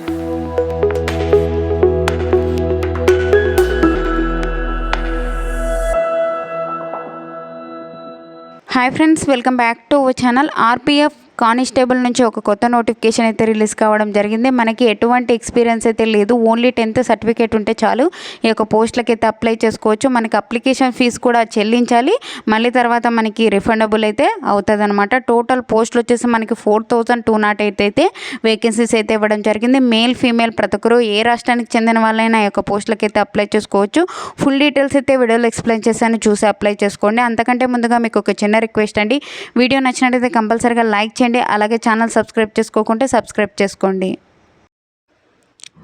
Hi friends, welcome back to our channel. RPF constable నుంచి ఒక కొత్త నోటిఫికేషన్ అయితే రిలీజ్ కావడం జరిగింది. మనకి ఎటువంటి ఎక్స్పీరియన్స్ అయితే లేదు, ఓన్లీ 10th సర్టిఫికేట్ ఉంటే చాలు ఈ యొక్క పోస్టులకి అయితే అప్లై చేసుకోవచ్చు. మనకి అప్లికేషన్ ఫీజు కూడా చెల్లించాలి, మళ్ళీ తర్వాత మనకి రిఫండబుల్ అయితే అవుతుంది అనమాట. టోటల్ పోస్టులు వచ్చేసి మనకి 4208 అయితే వేకెన్సీస్ అయితే ఇవ్వడం జరిగింది. మేల్ ఫీమేల్ ప్రతి ఒక్కరు ఏ రాష్ట్రానికి చెందిన వాళ్ళైనా ఈ యొక్క పోస్టులకి అయితే అప్లై చేసుకోవచ్చు. ఫుల్ డీటెయిల్స్ అయితే వీడియోలో ఎక్స్ప్లెయిన్ చేశాను, చూసి అప్లై చేసుకోండి. అంతకంటే ముందుగా మీకు ఒక చిన్న రిక్వెస్ట్ అండి, వీడియో నచ్చినట్లయితే కంపల్సరీగా లైక్ చేయండి, అలాగే ఛానల్ సబ్స్క్రైబ్ చేసుకోకుంటే సబ్స్క్రైబ్ చేసుకోండి.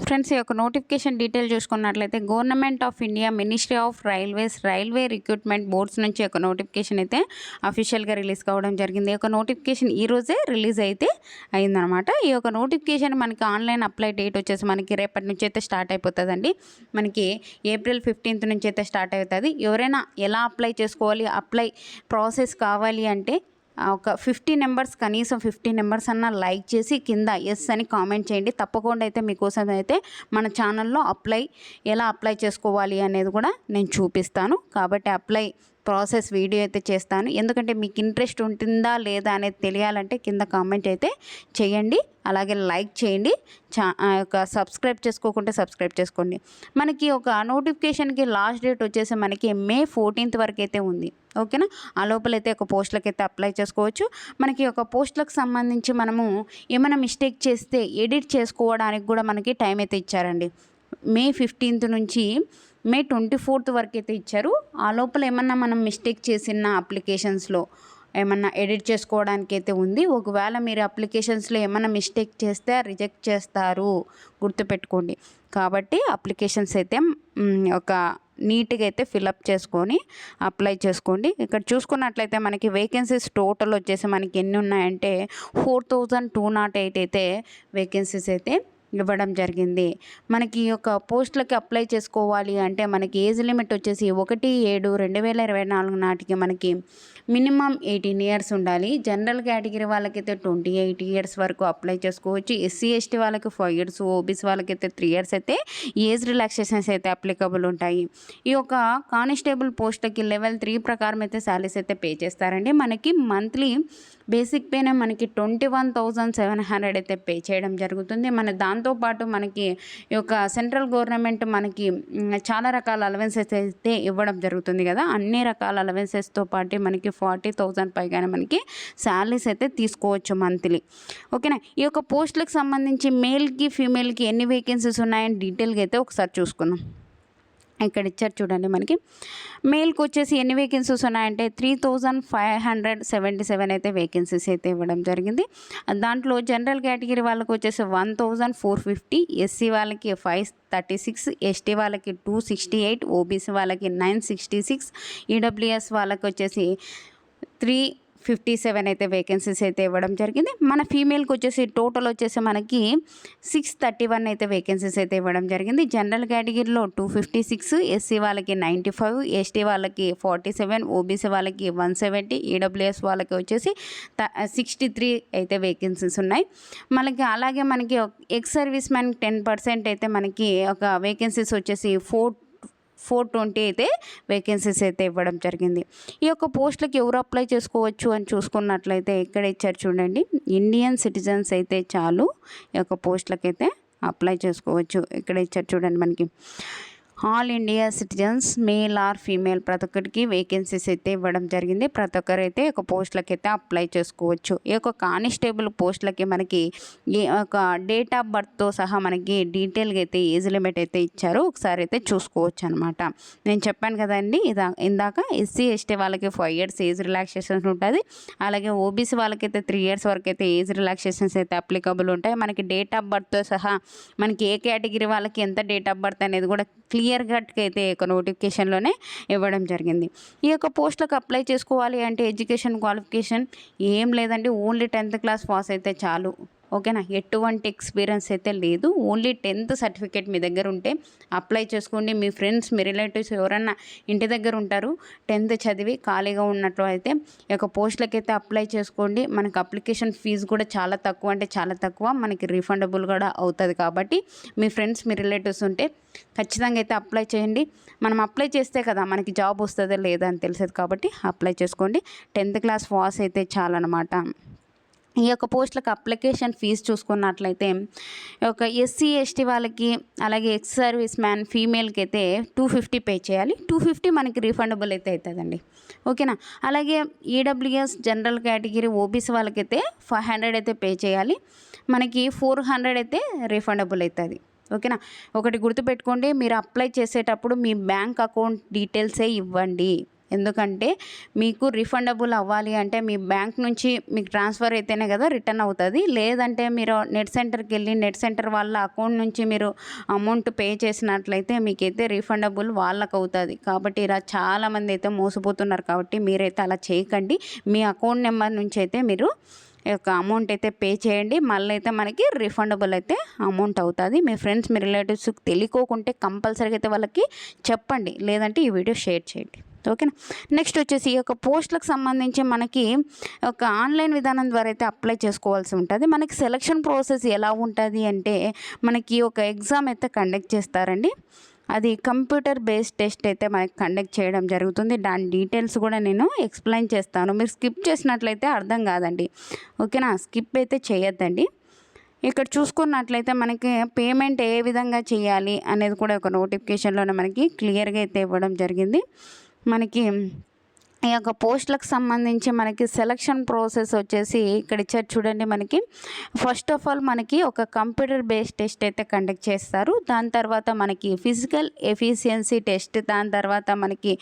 ఫ్రెండ్స్, ఈ యొక్క నోటిఫికేషన్ డీటెయిల్ చూసుకున్నట్లయితే government of India ministry of railways railway recruitment boards నుంచి ఒక నోటిఫికేషన్ అయితే అఫీషియల్గా రిలీజ్ కావడం జరిగింది. ఈ యొక్క నోటిఫికేషన్ ఈ రోజే రిలీజ్ అయితే అయిందనమాట. ఈ యొక్క నోటిఫికేషన్ మనకి ఆన్లైన్ అప్లై డేట్ వచ్చేసి మనకి రేపటి నుంచి అయితే స్టార్ట్ అయిపోతుందండి. మనకి April 15th నుంచి అయితే స్టార్ట్ అవుతుంది. ఎవరైనా ఎలా అప్లై చేసుకోవాలి, అప్లై ప్రాసెస్ కావాలి అంటే ఒక 50 నెంబర్స్, కనీసం 50 నెంబర్స్ అన్న లైక్ చేసి కింద ఎస్ అని కామెంట్ చేయండి. తప్పకుండా అయితే మీకోసం అయితే మన ఛానల్లో ఎలా అప్లై చేసుకోవాలి అనేది కూడా నేను చూపిస్తాను. కాబట్టి అప్లై ప్రాసెస్ వీడియో అయితే చేస్తాను. ఎందుకంటే మీకు ఇంట్రెస్ట్ ఉంటుందా లేదా అనేది తెలియాలంటే కింద కామెంట్ అయితే చేయండి, అలాగే లైక్ చేయండి. సబ్స్క్రైబ్ చేసుకోకుంటే సబ్స్క్రైబ్ చేసుకోండి. మనకి ఒక నోటిఫికేషన్కి లాస్ట్ డేట్ వచ్చేసి మనకి May 14th వరకు అయితే ఉంది. ఓకేనా, ఆ లోపలైతే ఒక పోస్టులకి అయితే అప్లై చేసుకోవచ్చు. మనకి ఒక పోస్టులకు సంబంధించి మనము ఏమైనా మిస్టేక్ చేస్తే ఎడిట్ చేసుకోవడానికి కూడా మనకి టైం అయితే ఇచ్చారండి. May 15th నుంచి May 24th వరకు అయితే ఇచ్చారు. ఆ లోపల ఏమన్నా మనం మిస్టేక్ చేసిన అప్లికేషన్స్లో ఏమన్నా ఎడిట్ చేసుకోవడానికి అయితే ఉంది. ఒకవేళ మీరు అప్లికేషన్స్లో ఏమన్నా మిస్టేక్ చేస్తే రిజెక్ట్ చేస్తారు, గుర్తుపెట్టుకోండి. కాబట్టి అప్లికేషన్స్ అయితే ఒక నీట్గా అయితే ఫిలప్ చేసుకొని అప్లై చేసుకోండి. ఇక్కడ చూసుకున్నట్లయితే మనకి వేకెన్సీస్ టోటల్ వచ్చేసి మనకి ఎన్ని ఉన్నాయంటే 4208 అయితే వేకెన్సీస్ అయితే ఇవ్వడం జరిగింది. మనకి ఈ యొక్క పోస్టులకి అప్లై చేసుకోవాలి అంటే మనకి ఏజ్ లిమిట్ వచ్చేసి 1/7/2024 నాటికి మనకి మినిమం 18 years ఉండాలి. జనరల్ కేటగిరీ వాళ్ళకైతే 28 years వరకు అప్లై చేసుకోవచ్చు. SC ST వాళ్ళకి 5 years, OBC వాళ్ళకైతే 3 years అయితే ఏజ్ రిలాక్సేషన్స్ అయితే అప్లికబుల్ ఉంటాయి. ఈ యొక్క కానిస్టేబుల్ పోస్టులకి లెవెల్ 3 ప్రకారం అయితే శాలరీస్ అయితే పే చేస్తారండి. మనకి మంత్లీ బేసిక్ పేనే మనకి 21,700 అయితే పే చేయడం జరుగుతుంది. దాంతోపాటు మనకి ఈ యొక్క సెంట్రల్ గవర్నమెంట్ మనకి చాలా రకాల అలవెన్సెస్ అయితే ఇవ్వడం జరుగుతుంది కదా. అన్ని రకాల అలవెన్సెస్తో పాటు మనకి 40,000 పైగానే మనకి శాలరీస్ అయితే తీసుకోవచ్చు మంత్లీ. ఓకేనా, ఈ యొక్క పోస్టులకు సంబంధించి మేల్కి ఫీమేల్కి ఎన్ని వేకెన్సీస్ ఉన్నాయని డీటెయిల్గా అయితే ఒకసారి చూసుకుందాం. ఇక్కడ ఇచ్చారు చూడండి. మనకి మేల్కి వచ్చేసి ఎన్ని వేకెన్సీస్ ఉన్నాయంటే 3,577 అయితే వేకెన్సీస్ అయితే ఇవ్వడం జరిగింది. దాంట్లో జనరల్ కేటగిరీ వాళ్ళకి వచ్చేసి 1,450, SC వాళ్ళకి 536, ST వాళ్ళకి 268, OBC వాళ్ళకి 966, EWS వాళ్ళకి వచ్చేసి 357 అయితే వేకెన్సీస్ అయితే ఇవ్వడం జరిగింది. మన ఫీమేల్కి వచ్చేసి టోటల్ వచ్చేసి మనకి 631 అయితే వేకెన్సీస్ అయితే ఇవ్వడం జరిగింది. జనరల్ కేటగిరీలో 256, SC వాళ్ళకి 95, ST వాళ్ళకి 47, OBC వాళ్ళకి 170, EWS వాళ్ళకి వచ్చేసి 63 అయితే వేకెన్సీస్ ఉన్నాయి. అలాగే మనకి ఎక్స్ సర్వీస్ మ్యాన్ 10% అయితే మనకి ఒక వేకెన్సీస్ వచ్చేసి 420 అయితే వేకెన్సీస్ అయితే ఇవ్వడం జరిగింది. ఈ యొక్క పోస్టులకి ఎవరు అప్లై చేసుకోవచ్చు అని చూసుకున్నట్లయితే ఇక్కడ ఇచ్చారు చూడండి. ఇండియన్ సిటిజన్స్ అయితే చాలు ఈ యొక్క పోస్టులకి అయితే అప్లై చేసుకోవచ్చు. ఇక్కడ ఇచ్చారు చూడండి. మనకి all India citizens male or female ప్రతి ఒక్కరికి వేకెన్సీస్ అయితే ఇవ్వడం జరిగింది. ప్రతి ఒక్కరైతే ఒక పోస్టులకి అయితే అప్లై చేసుకోవచ్చు. ఈ యొక్క కానిస్టేబుల్ పోస్టులకి మనకి ఒక డేట్ ఆఫ్ బర్త్తో సహా మనకి డీటెయిల్గా అయితే ఏజ్ లిమిట్ అయితే ఇచ్చారు, ఒకసారి అయితే చూసుకోవచ్చు అనమాట. నేను చెప్పాను కదండి ఇందాక SC ST వాళ్ళకి 5 years ఏజ్ రిలాక్సేషన్స్ ఉంటుంది. అలాగే OBC వాళ్ళకైతే 3 years వరకు అయితే ఏజ్ రిలాక్సేషన్స్ అయితే అప్లికబుల్ ఉంటాయి. మనకి డేట్ ఆఫ్ బర్త్తో సహా మనకి ఏ కేటగిరీ వాళ్ళకి ఎంత డేట్ ఆఫ్ బర్త్ అనేది కూడా క్లియర్ కట్గా అయితే ఒక నోటిఫికేషన్లోనే ఇవ్వడం జరిగింది. ఈ యొక్క పోస్టులకు అప్లై చేసుకోవాలి అంటే ఎడ్యుకేషన్ క్వాలిఫికేషన్ ఏం లేదండి, ఓన్లీ 10th క్లాస్ పాస్ అయితే చాలు. ఓకేనా. ఎటువంటి ఎక్స్పీరియన్స్ అయితే లేదు. ఓన్లీ 10th సర్టిఫికేట్ మీ దగ్గర ఉంటే అప్లై చేసుకోండి. మీ ఫ్రెండ్స్, మీ రిలేటివ్స్ ఎవరన్నా ఇంటి దగ్గర ఉంటారు 10th చదివి ఖాళీగా ఉన్నట్లు అయితే ఈ యొక్క పోస్టులకైతే అప్లై చేసుకోండి. మనకు అప్లికేషన్ ఫీజు కూడా చాలా తక్కువ, అంటే చాలా తక్కువ, మనకి రీఫండబుల్ కూడా అవుతుంది. కాబట్టి మీ ఫ్రెండ్స్, మీ రిలేటివ్స్ ఉంటే ఖచ్చితంగా అయితే అప్లై చేయండి. మనం అప్లై చేస్తే కదా మనకి జాబ్ వస్తుందో లేదా అని తెలిసేది. కాబట్టి అప్లై చేసుకోండి. 10th క్లాస్ పాస్ అయితే చాలన్నమాట. ఈ యొక్క పోస్టులకు అప్లికేషన్ ఫీజు చూసుకున్నట్లయితే ఒక ఎస్సీ ఎస్టీ వాళ్ళకి, అలాగే ఎక్స్ సర్వీస్ మ్యాన్ ఫీమేల్కి అయితే 250 పే చేయాలి. 250 మనకి రీఫండబుల్ అయితే అవుతుందండి. ఓకేనా. అలాగే ఈడబ్ల్యూఎస్ జనరల్ కేటగిరీ ఓబీసీ వాళ్ళకైతే 500 అయితే పే చేయాలి. మనకి 400 అయితే రీఫండబుల్ అవుతుంది. ఓకేనా. ఒకటి గుర్తుపెట్టుకోండి, మీరు అప్లై చేసేటప్పుడు మీ బ్యాంక్ అకౌంట్ డీటెయిల్సే ఇవ్వండి. ఎందుకంటే మీకు రిఫండబుల్ అవ్వాలి అంటే మీ బ్యాంక్ నుంచి మీకు ట్రాన్స్ఫర్ అయితేనే కదా రిటర్న్ అవుతుంది. లేదంటే మీరు నెట్ సెంటర్కి వెళ్ళి నెట్ సెంటర్ వాళ్ళ అకౌంట్ నుంచి మీరు అమౌంట్ పే చేసినట్లయితే మీకైతే రిఫండబుల్ వాళ్ళకు అవుతుంది. కాబట్టి ఇలా చాలామంది అయితే మోసపోతున్నారు. కాబట్టి మీరైతే అలా చేయకండి. మీ అకౌంట్ నెంబర్ నుంచి అయితే మీరు యొక్క అమౌంట్ అయితే పే చేయండి. మళ్ళీ అయితే మనకి రిఫండబుల్ అయితే అమౌంట్ అవుతుంది. మీ ఫ్రెండ్స్, మీ రిలేటివ్స్కి తెలియకోకుంటే కంపల్సరీగా అయితే వాళ్ళకి చెప్పండి. లేదంటే ఈ వీడియో షేర్ చేయండి. ఓకేనా. నెక్స్ట్ వచ్చేసి ఈ యొక్క పోస్టులకు సంబంధించి మనకి ఒక ఆన్లైన్ విధానం ద్వారా అయితే అప్లై చేసుకోవాల్సి ఉంటుంది. మనకి సెలక్షన్ ప్రాసెస్ ఎలా ఉంటుంది అంటే మనకి ఒక ఎగ్జామ్ అయితే కండక్ట్ చేస్తారండి. అది కంప్యూటర్ బేస్డ్ టెస్ట్ అయితే మనకి కండక్ట్ చేయడం జరుగుతుంది. దాని డీటెయిల్స్ కూడా నేను ఎక్స్ప్లెయిన్ చేస్తాను. మీరు స్కిప్ చేసినట్లయితే అర్థం కాదండి. ఓకేనా. స్కిప్ అయితే చేయొద్దండి. ఇక్కడ చూసుకున్నట్లయితే మనకి పేమెంట్ ఏ విధంగా చేయాలి అనేది కూడా ఒక నోటిఫికేషన్లోనే మనకి క్లియర్గా అయితే ఇవ్వడం జరిగింది. మనకి ఈ యొక్క పోస్టులకు సంబంధించి మనకి సెలక్షన్ ప్రాసెస్ వచ్చేసి ఇక్కడ ఇచ్చారు చూడండి. మనకి ఫస్ట్ ఆఫ్ ఆల్ మనకి ఒక కంప్యూటర్ బేస్డ్ టెస్ట్ అయితే కండక్ట్ చేస్తారు. దాని తర్వాత మనకి ఫిజికల్ ఎఫిషియన్సీ టెస్ట్, దాని తర్వాత మనకి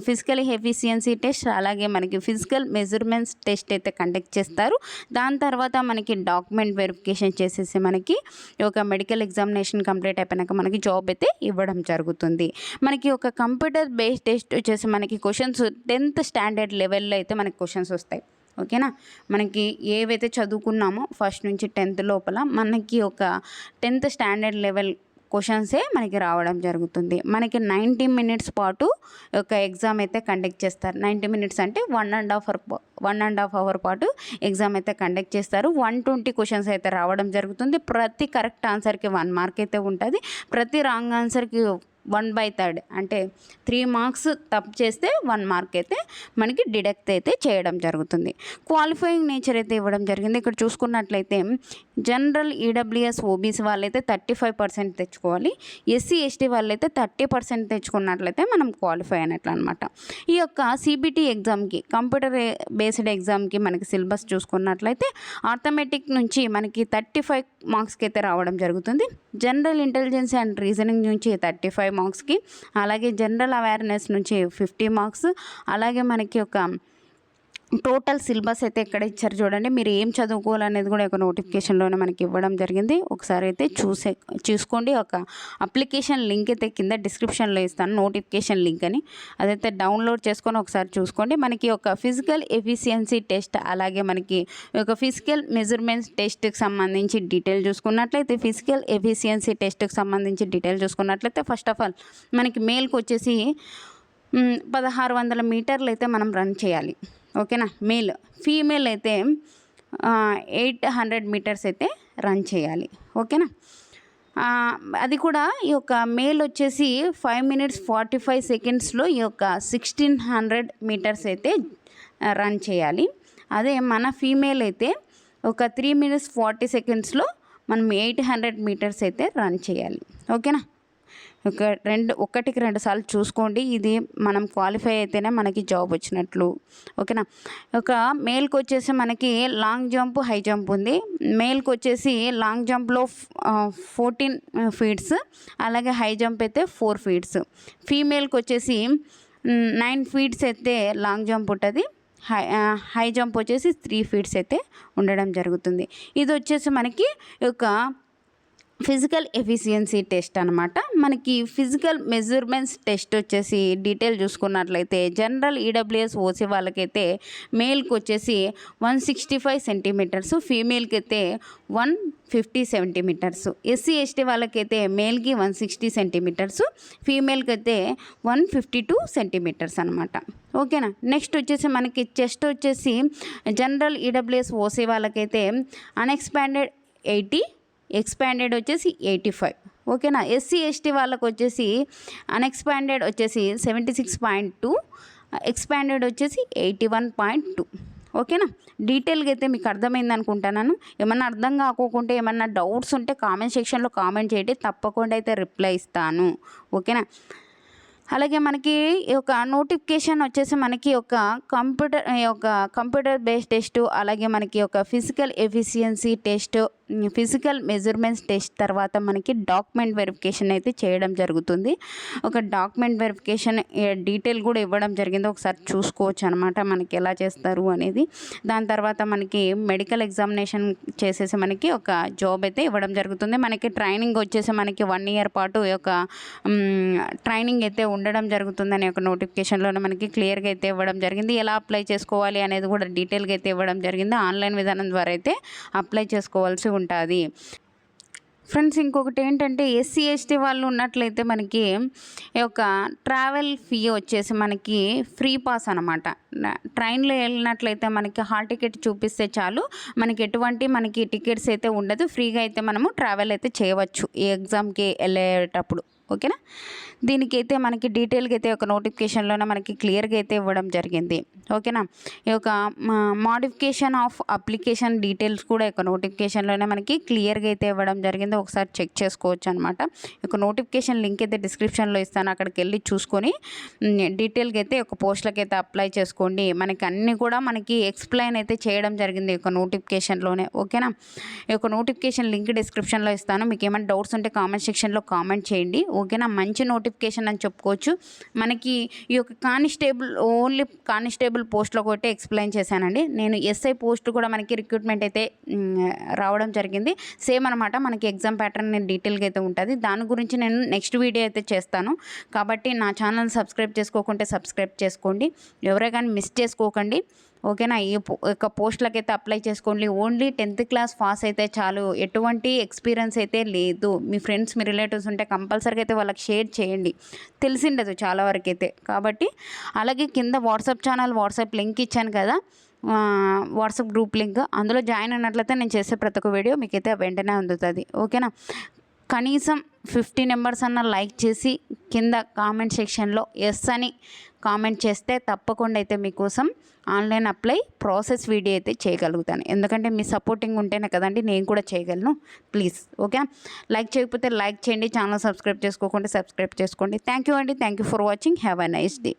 ఫిజికల్ ఎఫిషియన్సీ టెస్ట్, అలాగే మనకి ఫిజికల్ మెజర్మెంట్స్ టెస్ట్ అయితే కండక్ట్ చేస్తారు. దాని తర్వాత మనకి డాక్యుమెంట్ వెరిఫికేషన్ చేసేసి మనకి ఒక మెడికల్ ఎగ్జామినేషన్ కంప్లీట్ అయిపోయినాక మనకి జాబ్ అయితే ఇవ్వడం జరుగుతుంది. మనకి ఒక కంప్యూటర్ బేస్డ్ టెస్ట్ వచ్చేసి మనకి క్వశ్చన్స్ 10th స్టాండర్డ్ లెవెల్లో అయితే మనకి క్వశ్చన్స్ వస్తాయి. ఓకేనా. మనకి ఏవైతే చదువుకున్నామో ఫస్ట్ నుంచి 10th లోపల మనకి ఒక 10th స్టాండర్డ్ లెవెల్ క్వశ్చన్సే మనకి రావడం జరుగుతుంది. మనకి 90 minutes పాటు ఒక ఎగ్జామ్ అయితే కండక్ట్ చేస్తారు. 90 minutes అంటే 1.5 hour పాటు ఎగ్జామ్ అయితే కండక్ట్ చేస్తారు. 120 క్వశ్చన్స్ అయితే రావడం జరుగుతుంది. ప్రతి కరెక్ట్ ఆన్సర్కి 1 మార్క్ అయితే ఉంటుంది. ప్రతి రాంగ్ ఆన్సర్కి 1/3 అంటే 3 మార్క్స్ తప్పు చేస్తే 1 మార్క్ అయితే మనకి డిడక్ట్ అయితే చేయడం జరుగుతుంది. క్వాలిఫైయింగ్ నేచర్ అయితే ఇవ్వడం జరిగింది. ఇక్కడ చూసుకున్నట్లయితే జనరల్ ఈడబ్ల్యూఎస్ ఓబీసీ వాళ్ళైతే 35% తెచ్చుకోవాలి. ఎస్సీ ఎస్టీ వాళ్ళైతే 30% తెచ్చుకున్నట్లయితే మనం క్వాలిఫై అయినట్లు అనమాట. ఈ యొక్క సిబిటి ఎగ్జామ్కి, కంప్యూటర్ బేస్డ్ ఎగ్జామ్కి మనకి సిలబస్ చూసుకున్నట్లయితే ఆర్థమెటిక్ నుంచి మనకి 35 మార్క్స్కి అయితే రావడం జరుగుతుంది. జనరల్ ఇంటెలిజెన్స్ అండ్ రీజనింగ్ నుంచి 35 మార్క్స్కి, అలాగే జనరల్ అవేర్నెస్ నుంచి 50 మార్క్స్, అలాగే మనకి ఒక టోటల్ సిలబస్ అయితే ఎక్కడ ఇచ్చారు చూడండి. మీరు ఏం చదువుకోవాలనేది కూడా ఒక నోటిఫికేషన్లోనే మనకి ఇవ్వడం జరిగింది. ఒకసారి అయితే చూసుకోండి. ఒక అప్లికేషన్ లింక్ అయితే కింద డిస్క్రిప్షన్లో ఇస్తాను, నోటిఫికేషన్ లింక్ అని, అదైతే డౌన్లోడ్ చేసుకొని ఒకసారి చూసుకోండి. మనకి ఒక ఫిజికల్ ఎఫిషియన్సీ టెస్ట్, అలాగే మనకి ఒక ఫిజికల్ మెజర్మెంట్స్ టెస్ట్కి సంబంధించి డీటెయిల్ చూసుకున్నట్లయితే, ఫిజికల్ ఎఫిషియన్సీ టెస్ట్కి సంబంధించి డీటెయిల్ చూసుకున్నట్లయితే ఫస్ట్ ఆఫ్ ఆల్ మనకి మేల్కి వచ్చేసి 1600 మీటర్లు అయితే మనం రన్ చేయాలి. ఓకేనా. మేల్. ఫీమేల్ అయితే 800 మీటర్స్ అయితే రన్ చేయాలి. ఓకేనా. అది కూడా ఈ యొక్క మేల్ వచ్చేసి 5 minutes 45 secondsలో ఈ యొక్క 1600 మీటర్స్ అయితే రన్ చేయాలి. అదే మన ఫీమేల్ అయితే ఒక 3 minutes 40 secondsలో మనం 800 మీటర్స్ అయితే రన్ చేయాలి. ఓకేనా. ఒకటికి 2 సార్లు చూసుకోండి. ఇది మనం క్వాలిఫై అయితేనే మనకి జాబ్ వచ్చినట్లు. ఓకేనా. ఒక మేల్కి వచ్చేసి మనకి లాంగ్ జంప్, హై జంప్ ఉంది. మేల్కి వచ్చేసి లాంగ్ జంప్లో 14 feet, అలాగే హై జంప్ అయితే 4 feet. ఫీమేల్కి వచ్చేసి 9 feet అయితే లాంగ్ జంప్ ఉంటుంది. హై జంప్ వచ్చేసి 3 feet అయితే ఉండడం జరుగుతుంది. ఇది వచ్చేసి మనకి ఒక ఫిజికల్ ఎఫిషియన్సీ టెస్ట్ అనమాట. మనకి ఫిజికల్ మెజర్మెంట్స్ టెస్ట్ వచ్చేసి డీటెయిల్ చూసుకున్నట్లయితే జనరల్ ఈడబ్ల్యూఎస్ ఓసీ వాళ్ళకైతే మేల్కి వచ్చేసి 165 సెంటీమీటర్స్, ఫీమేల్కి అయితే 150 సెంటీమీటర్స్. ఎస్సీ ఎస్టీ వాళ్ళకైతే మేల్కి 160 సెంటీమీటర్స్, ఫీమేల్కి అయితే 152 సెంటీమీటర్స్ అనమాట. ఓకేనా. నెక్స్ట్ వచ్చేసి మనకి చెస్ట్ వచ్చేసి జనరల్ ఈడబ్ల్యూఎస్ ఓసీ వాళ్ళకైతే అన్ఎక్స్పాండెడ్ 80, ఎక్స్పాండెడ్ వచ్చేసి 85. ఓకేనా. ఎస్సీ ఎస్టీ వాళ్ళకు వచ్చేసి అన్ఎక్స్పాండెడ్ వచ్చేసి 76.2, ఎక్స్పాండెడ్ వచ్చేసి 81.2. ఓకేనా. డీటెయిల్గా అయితే మీకు అర్థమైంది అనుకుంటున్నాను. ఏమన్నా అర్థం కాకోకుంటే ఏమన్నా డౌట్స్ ఉంటే కామెంట్ సెక్షన్లో కామెంట్ చేయండి, తప్పకుండా అయితే రిప్లై ఇస్తాను. ఓకేనా. అలాగే మనకి ఈ యొక్క నోటిఫికేషన్ వచ్చేసి మనకి ఒక కంప్యూటర్ బేస్డ్ టెస్ట్, అలాగే మనకి ఒక physical efficiency test, physical measurements test తర్వాత మనకి డాక్యుమెంట్ వెరిఫికేషన్ అయితే చేయడం జరుగుతుంది. ఒక డాక్యుమెంట్ వెరిఫికేషన్ డీటెయిల్ కూడా ఇవ్వడం జరిగింది, ఒకసారి చూసుకోవచ్చు అనమాట మనకి ఎలా చేస్తారు అనేది. దాని తర్వాత మనకి మెడికల్ ఎగ్జామినేషన్ చేసేసి మనకి ఒక జాబ్ అయితే ఇవ్వడం జరుగుతుంది. మనకి ట్రైనింగ్ వచ్చేసి మనకి 1 year పాటు ఈ యొక్క ట్రైనింగ్ అయితే ఉండడం జరుగుతుందని ఒక నోటిఫికేషన్లోనే మనకి క్లియర్గా అయితే ఇవ్వడం జరిగింది. ఎలా అప్లై చేసుకోవాలి అనేది కూడా డీటెయిల్గా అయితే ఇవ్వడం జరిగింది. ఆన్లైన్ విధానం ద్వారా అయితే అప్లై చేసుకోవాల్సి ఉంటుంది. ఫ్రెండ్స్, ఇంకొకటి ఏంటంటే ఎస్సీ ఎస్టీ వాళ్ళు ఉన్నట్లయితే మనకి ఈ యొక్క ట్రావెల్ ఫీ వచ్చేసి మనకి ఫ్రీ పాస్ అనమాట. ట్రైన్లో వెళ్ళినట్లయితే మనకి హాల్ టికెట్ చూపిస్తే చాలు, మనకి ఎటువంటి మనకి టికెట్స్ అయితే ఉండదు, ఫ్రీగా అయితే మనము ట్రావెల్ అయితే చేయవచ్చు ఈ ఎగ్జామ్కి వెళ్ళేటప్పుడు. ఓకేనా. దీనికైతే మనకి డీటెయిల్గా అయితే ఒక నోటిఫికేషన్లోనే మనకి క్లియర్గా అయితే ఇవ్వడం జరిగింది. ఓకేనా. ఈ యొక్క మోడిఫికేషన్ ఆఫ్ అప్లికేషన్ డీటెయిల్స్ కూడా ఒక నోటిఫికేషన్లోనే మనకి క్లియర్గా అయితే ఇవ్వడం జరిగింది, ఒకసారి చెక్ చేసుకోవచ్చు అనమాట. ఈ యొక్క నోటిఫికేషన్ లింక్ అయితే డిస్క్రిప్షన్లో ఇస్తాను, అక్కడికి వెళ్ళి చూసుకొని డీటెయిల్గా అయితే ఒక పోస్టులకి అయితే అప్లై చేసుకోండి. మనకి అన్నీ కూడా మనకి ఎక్స్ప్లెయిన్ అయితే చేయడం జరిగింది ఈ యొక్క నోటిఫికేషన్లోనే. ఓకేనా. ఈ యొక్క నోటిఫికేషన్ లింక్ డిస్క్రిప్షన్లో ఇస్తాను, మీకు ఏమైనా డౌట్స్ ఉంటే కామెంట్ సెక్షన్లో కామెంట్ చేయండి. ఓకేనా. మంచి నోటిఫికేషన్ అని చెప్పుకోవచ్చు. మనకి ఈ యొక్క కానిస్టేబుల్ ఓన్లీ కానిస్టేబుల్ పోస్ట్లో ఒకటి ఎక్స్ప్లెయిన్ చేశానండి. నేను ఎస్ఐ పోస్ట్ కూడా మనకి రిక్రూట్మెంట్ అయితే రావడం జరిగింది. సేమ్ అనమాట, మనకి ఎగ్జామ్ ప్యాటర్న్ డీటెయిల్గా అయితే ఉంటుంది. దాని గురించి నేను నెక్స్ట్ వీడియో అయితే చేస్తాను. కాబట్టి నా ఛానల్ సబ్స్క్రైబ్ చేసుకోకుంటే సబ్స్క్రైబ్ చేసుకోండి, ఎవరే కానీ మిస్ చేసుకోకండి. ఓకేనా. ఈ యొక్క పోస్టులకి అయితే అప్లై చేసుకోండి. ఓన్లీ 10th క్లాస్ పాస్ అయితే చాలు, ఎటువంటి ఎక్స్పీరియన్స్ అయితే లేదు. మీ ఫ్రెండ్స్ మీ రిలేటివ్స్ ఉంటే కంపల్సరీగా అయితే వాళ్ళకి షేర్ చేయండి, తెలిసిండదు చాలా వరకు అయితే. కాబట్టి అలాగే కింద వాట్సాప్ లింక్ ఇచ్చాను కదా, వాట్సాప్ గ్రూప్ లింక్, అందులో జాయిన్ అయినట్లయితే నేను చేసే ప్రతి ఒక్క వీడియో మీకైతే వెంటనే అందుతుంది. ఓకేనా. కనీసం 50 నెంబర్స్ అన్న లైక్ చేసి కింద కామెంట్ సెక్షన్లో ఎస్ అని కామెంట్ చేస్తే తప్పకుండా అయితే మీకోసం ఆన్లైన్ అప్లై ప్రాసెస్ వీడియో అయితే చేయగలుగుతాను. ఎందుకంటే మీ సపోర్టింగ్ ఉంటేనే కదండి నేను కూడా చేయగలను. Please okay. లైక్ చేయకపోతే లైక్ చేయండి, ఛానల్ సబ్స్క్రైబ్ చేసుకోకుంటే సబ్స్క్రైబ్ చేసుకోండి. థ్యాంక్ యూ అండి. Thank you for watching. Have a nice day.